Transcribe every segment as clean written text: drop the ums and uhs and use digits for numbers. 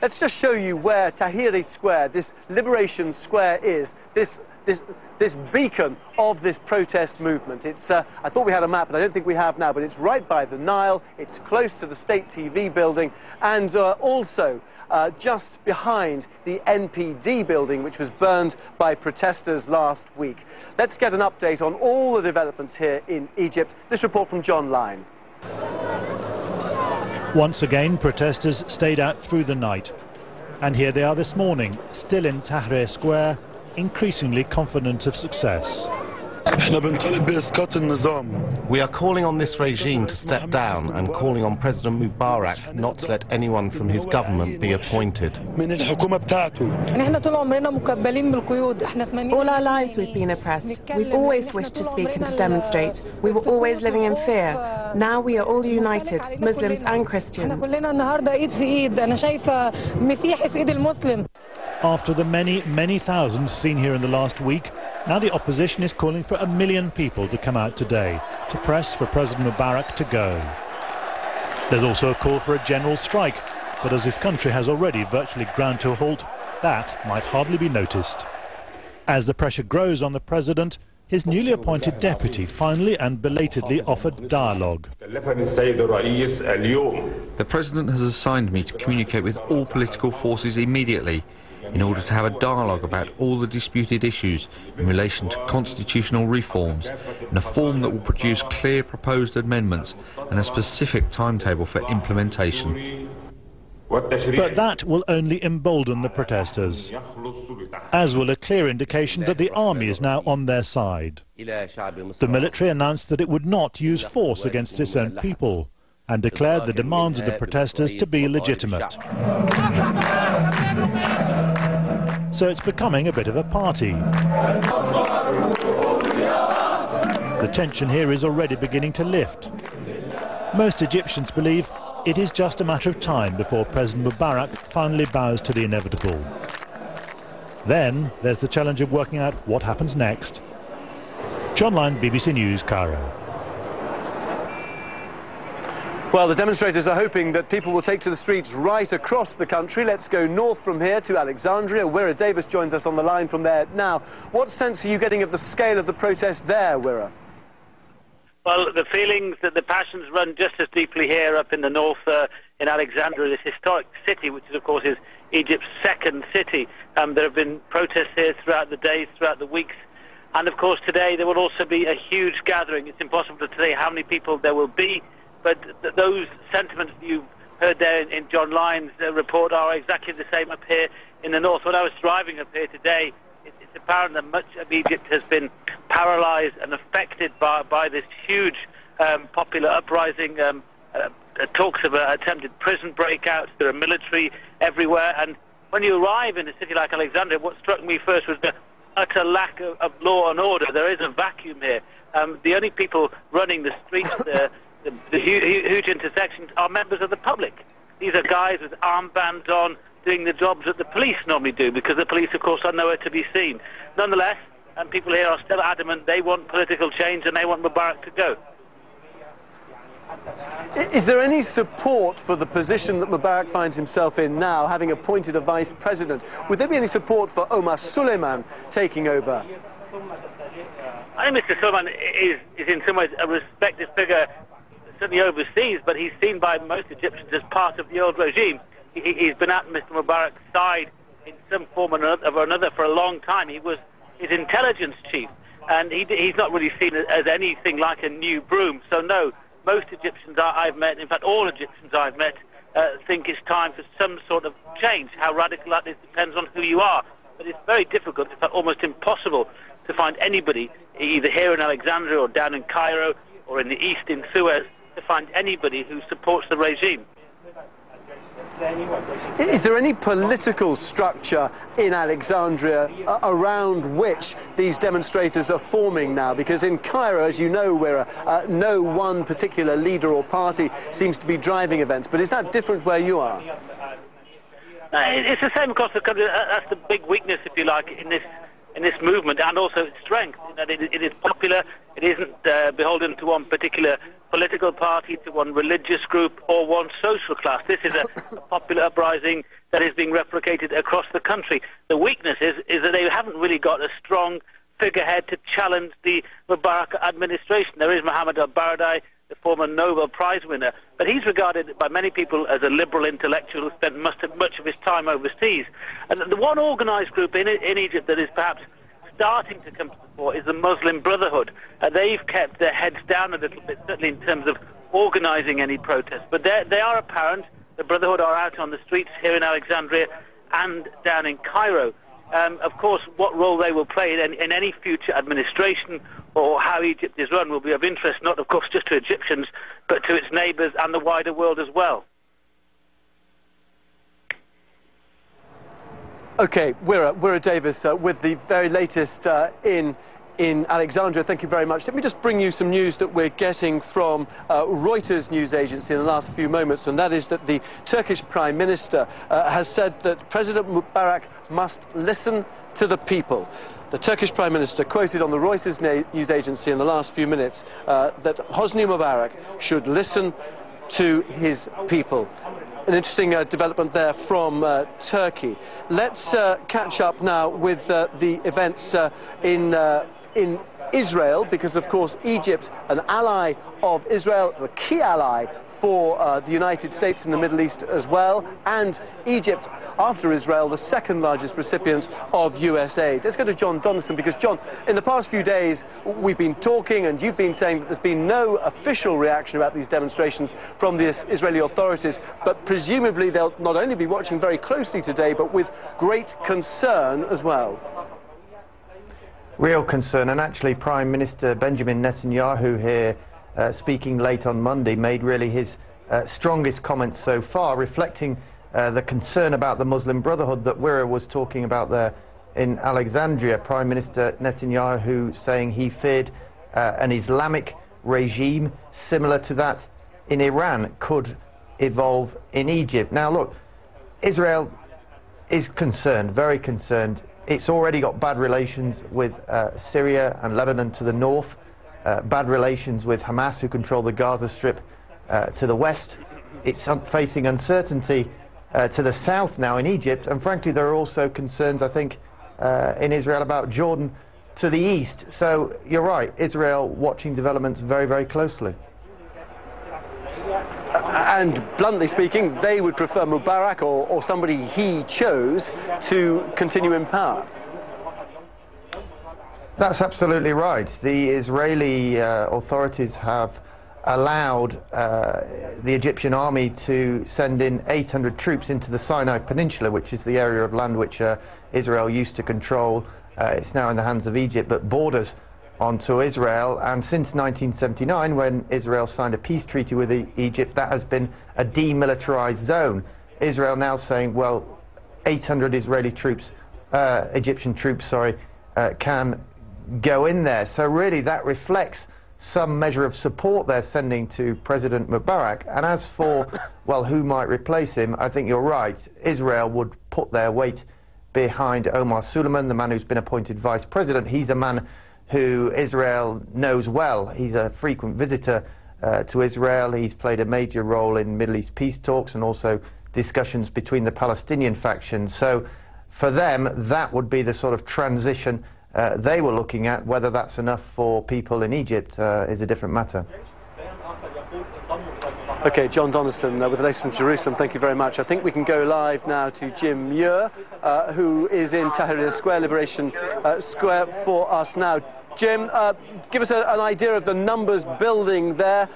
let's just show you where Tahrir Square, this Liberation Square, is. This beacon of this protest movement. It's, I thought we had a map, but I don't think we have now, but it's right by the Nile, it's close to the State TV building, and also just behind the NPD building, which was burned by protesters last week. Let's get an update on all the developments here in Egypt. This report from John Lyne. Once again, protesters stayed out through the night. And here they are this morning, still in Tahrir Square, increasingly confident of success. We are calling on this regime to step down and calling on President Mubarak not to let anyone from his government be appointed. All our lives we've been oppressed. We've always wished to speak and to demonstrate. We were always living in fear. Now we are all united, Muslims and Christians. After the many thousands seen here in the last week, now the opposition is calling for 1 million people to come out today to press for President Mubarak to go. There's also a call for a general strike, but as this country has already virtually ground to a halt, that might hardly be noticed. As the pressure grows on the president, his newly appointed deputy finally and belatedly offered dialogue. The president has assigned me to communicate with all political forces immediately in order to have a dialogue about all the disputed issues in relation to constitutional reforms in a form that will produce clear proposed amendments and a specific timetable for implementation. But that will only embolden the protesters, as will a clear indication that the army is now on their side. The military announced that it would not use force against its own people and declared the demands of the protesters to be legitimate. So it's becoming a bit of a party. The tension here is already beginning to lift. Most Egyptians believe it is just a matter of time before President Mubarak finally bows to the inevitable. Then there's the challenge of working out what happens next. John Lyne, BBC News, Cairo. Well, the demonstrators are hoping that people will take to the streets right across the country. Let's go north from here to Alexandria. Wira Davis joins us on the line from there now. What sense are you getting of the scale of the protest there, Wira? Well, the feelings that the passions run just as deeply here up in the north in Alexandria, this historic city, which is, of course, is Egypt's second city. There have been protests here throughout the days, throughout the weeks. And, of course, today there will also be a huge gathering. It's impossible to say how many people there will be. But those sentiments you've heard there in John Lyne's report are exactly the same up here in the north. When I was driving up here today, it's apparent that much of Egypt has been paralysed and affected by this huge popular uprising. Talks of attempted prison breakouts. There are military everywhere. And when you arrive in a city like Alexandria, what struck me first was the utter lack of law and order. There is a vacuum here. The only people running the streets the huge intersections are members of the public. These are guys with armbands on doing the jobs that the police normally do, because the police, of course, are nowhere to be seen. Nonetheless, people here are still adamant they want political change and they want Mubarak to go. Is there any support for the position that Mubarak finds himself in now, having appointed a vice president? Would there be any support for Omar Suleiman taking over? I think Mr. Suleiman is in some ways a respected figure, certainly overseas, but he's seen by most Egyptians as part of the old regime. He's been at Mr. Mubarak's side in some form or another for a long time. He was his intelligence chief, and he's not really seen as anything like a new broom. So no, most Egyptians I've met, in fact all Egyptians I've met, think it's time for some sort of change. How radical that is depends on who you are, but it's very difficult, in fact almost impossible, to find anybody, either here in Alexandria or down in Cairo or in the east in Suez, to find anybody who supports the regime. Is there any political structure in Alexandria around which these demonstrators are forming now? Because in Cairo, as you know, no one particular leader or party seems to be driving events. But is that different where you are? It's the same across the country. That's the big weakness, if you like, in in this movement, and also its strength. That it is popular. It isn't beholden to one particular political party, to one religious group, or one social class. This is a popular uprising that is being replicated across the country. The weakness is that they haven't really got a strong figurehead to challenge the Mubarak administration. There is Mohammed al-Baradei, the former Nobel Prize winner, but he's regarded by many people as a liberal intellectual who spent much of his time overseas. And the one organised group in Egypt that is perhaps starting to come to the fore is the Muslim Brotherhood. They've kept their heads down a little bit, certainly in terms of organising any protests, but they are apparent. The Brotherhood are out on the streets here in Alexandria and down in Cairo. Of course, what role they will play in any future administration or how Egypt is run will be of interest, not, of course, just to Egyptians, but to its neighbours and the wider world as well. OK, Wira Davis with the very latest in Alexandria. Thank you very much. Let me just bring you some news that we're getting from Reuters news agency in the last few moments, and that is that the Turkish Prime Minister has said that President Mubarak must listen to the people. The Turkish Prime Minister quoted on the Reuters news agency in the last few minutes that Hosni Mubarak should listen to his people. An interesting development there from Turkey. Let's catch up now with the events in Israel, because of course Egypt, an ally of Israel, the key ally for the United States in the Middle East as well, and Egypt, after Israel, the second largest recipient of US aid. Let's go to John Donaldson, because John, in the past few days we've been talking and you've been saying that there's been no official reaction about these demonstrations from the Israeli authorities, but presumably they'll not only be watching very closely today, but with great concern as well. Real concern, and actually Prime Minister Benjamin Netanyahu here speaking late on Monday made really his strongest comments so far, reflecting the concern about the Muslim Brotherhood that Wira was talking about there in Alexandria. Prime Minister Netanyahu saying he feared an Islamic regime similar to that in Iran could evolve in Egypt. Now look, Israel is concerned, very concerned. It's already got bad relations with Syria and Lebanon to the north, bad relations with Hamas, who control the Gaza Strip, to the west. It's facing uncertainty to the south now in Egypt, and frankly there are also concerns, I think, in Israel about Jordan to the east. So you're right, Israel watching developments very, very closely. And bluntly speaking, they would prefer Mubarak or somebody he chose to continue in power. That's absolutely right. The Israeli authorities have allowed the Egyptian army to send in 800 troops into the Sinai Peninsula, which is the area of land which Israel used to control. It's now in the hands of Egypt, but borders onto Israel, and since 1979, when Israel signed a peace treaty with Egypt, that has been a demilitarized zone. Israel now saying, well, 800 Israeli troops, Egyptian troops, sorry, can go in there. So really that reflects some measure of support they're sending to President Mubarak. And as for, well, who might replace him, I think you're right. Israel would put their weight behind Omar Suleiman, the man who's been appointed vice president. He's a man who Israel knows well. He's a frequent visitor to Israel. He's played a major role in Middle East peace talks and also discussions between the Palestinian factions. So for them, that would be the sort of transition they were looking at. Whether that's enough for people in Egypt is a different matter. OK, John Donaldson with the latest from Jerusalem, thank you very much. I think we can go live now to Jim Muir, who is in Tahrir Square, Liberation Square, for us now. Jim, give us an idea of the numbers building there.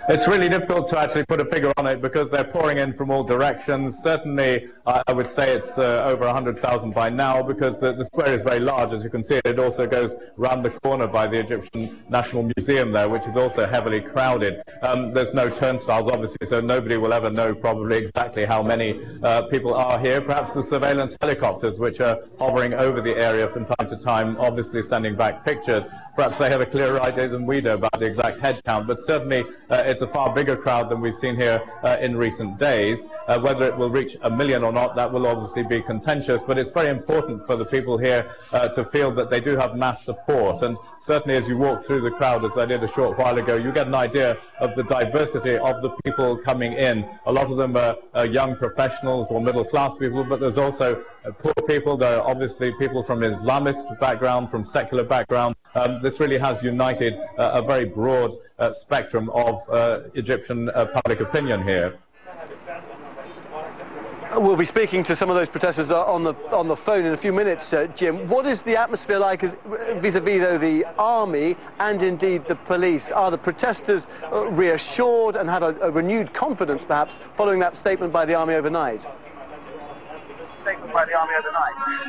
It's really difficult to actually put a figure on it because they're pouring in from all directions. Certainly, I would say it's over 100,000 by now, because the square is very large, as you can see. It also goes round the corner by the Egyptian National Museum there, which is also heavily crowded. There's no turnstiles, obviously, so nobody will ever know probably exactly how many people are here. Perhaps the surveillance helicopters, which are hovering over the area from time to time, obviously sending back pictures. perhaps they have a clearer idea than we do about the exact head count, but certainly it's a far bigger crowd than we've seen here in recent days. Whether it will reach 1 million or not, that will obviously be contentious, but it's very important for the people here to feel that they do have mass support. And certainly as you walk through the crowd, as I did a short while ago, you get an idea of the diversity of the people coming in. A lot of them are young professionals or middle-class people, but there's also poor people. There are obviously people from Islamist background, from secular background. This really has united a very broad spectrum of Egyptian public opinion here. We'll be speaking to some of those protesters on the phone in a few minutes, Jim. What is the atmosphere like vis-à-vis, though, the army and indeed the police? Are the protesters reassured and have a renewed confidence, perhaps, following that statement by the army overnight?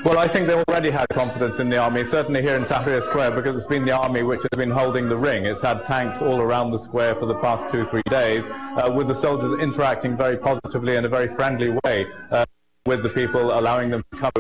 Well, I think they already had confidence in the army, certainly here in Tahrir Square, because it's been the army which has been holding the ring. It's had tanks all around the square for the past 2-3 days, with the soldiers interacting very positively in a very friendly way with the people, allowing them to come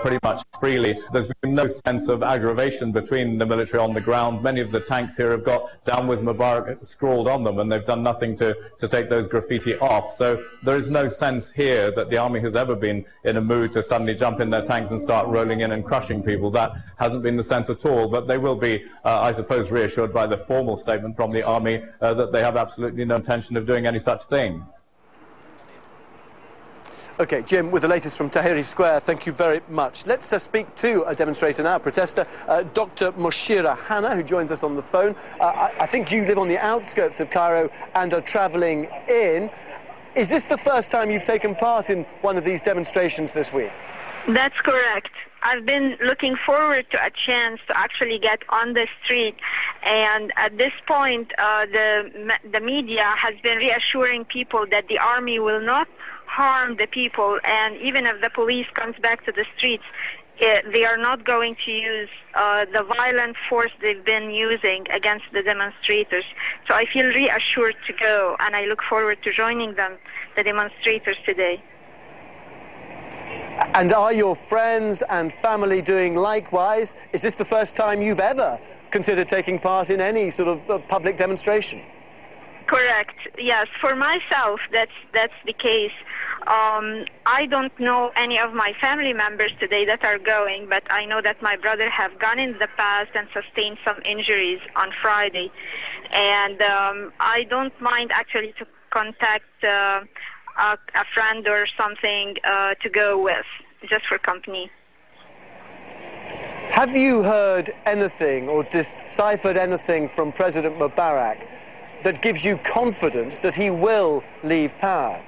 pretty much freely. There's been no sense of aggravation between the military on the ground. Many of the tanks here have got "Down with Mubarak" scrawled on them, and they've done nothing to take those graffiti off. So there is no sense here that the army has ever been in a mood to suddenly jump in their tanks and start rolling in and crushing people. That hasn't been the sense at all. But they will be, I suppose, reassured by the formal statement from the army that they have absolutely no intention of doing any such thing. OK, Jim, with the latest from Tahrir Square, thank you very much. Let's speak to a demonstrator now, protester, Dr. Moshira Hanna, who joins us on the phone. I think you live on the outskirts of Cairo and are travelling in. Is this the first time you've taken part in one of these demonstrations this week? That's correct. I've been looking forward to a chance to actually get on the street, and at this point the media has been reassuring people that the army will not harm the people, and even if the police comes back to the streets, they are not going to use the violent force they've been using against the demonstrators. So I feel reassured to go, and I look forward to joining them, the demonstrators, today. And are your friends and family doing likewise? Is this the first time you've ever considered taking part in any sort of public demonstration? Correct. Yes, for myself, that's the case. I don't know any of my family members today that are going, but I know that my brother have gone in the past and sustained some injuries on Friday. And I don't mind actually to contact a friend or something to go with, just for company. Have you heard anything or deciphered anything from President Mubarak that gives you confidence that he will leave power?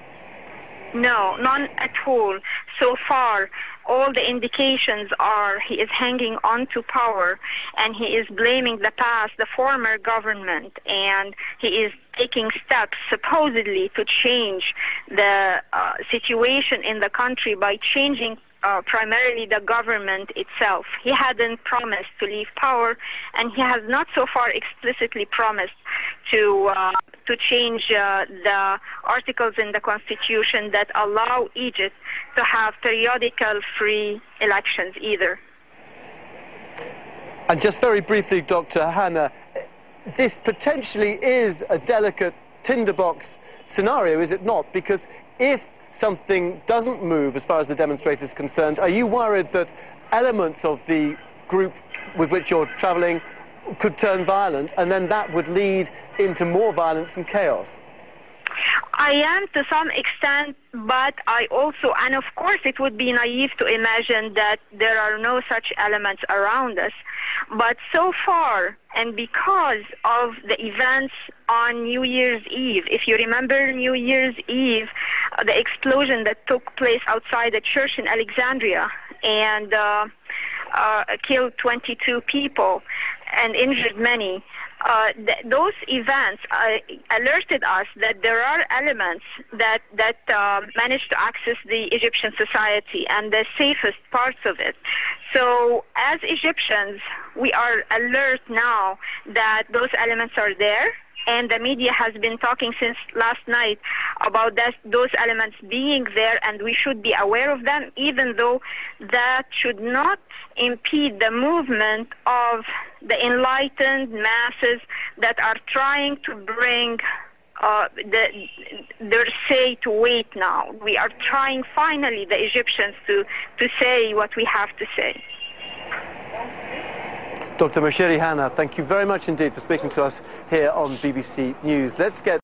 No, none at all. So far, all the indications are he is hanging on to power, and he is blaming the past, the former government, and he is taking steps supposedly to change the situation in the country by changing primarily the government itself. He hadn't promised to leave power, and he has not so far explicitly promised to change the articles in the constitution that allow Egypt to have periodical free elections either. And just very briefly, Dr. Hanna, this potentially is a delicate tinderbox scenario, is it not? Because if something doesn't move as far as the demonstrators are concerned, are you worried that elements of the group with which you're travelling could turn violent, and then that would lead into more violence and chaos? I am to some extent, but I also, and of course it would be naive to imagine that there are no such elements around us. But so far, and because of the events on New Year's Eve, if you remember New Year's Eve, the explosion that took place outside the church in Alexandria and killed 22 people and injured many, those events alerted us that there are elements that manage to access the Egyptian society and the safest parts of it. So as Egyptians, we are alert now that those elements are there, and the media has been talking since last night about those elements being there, and we should be aware of them, even though that should not impede the movement of the enlightened masses that are trying to bring their say to wait now. We are trying finally, the Egyptians, to say what we have to say. Dr. Moshiri Hanna, thank you very much indeed for speaking to us here on BBC News. Let's get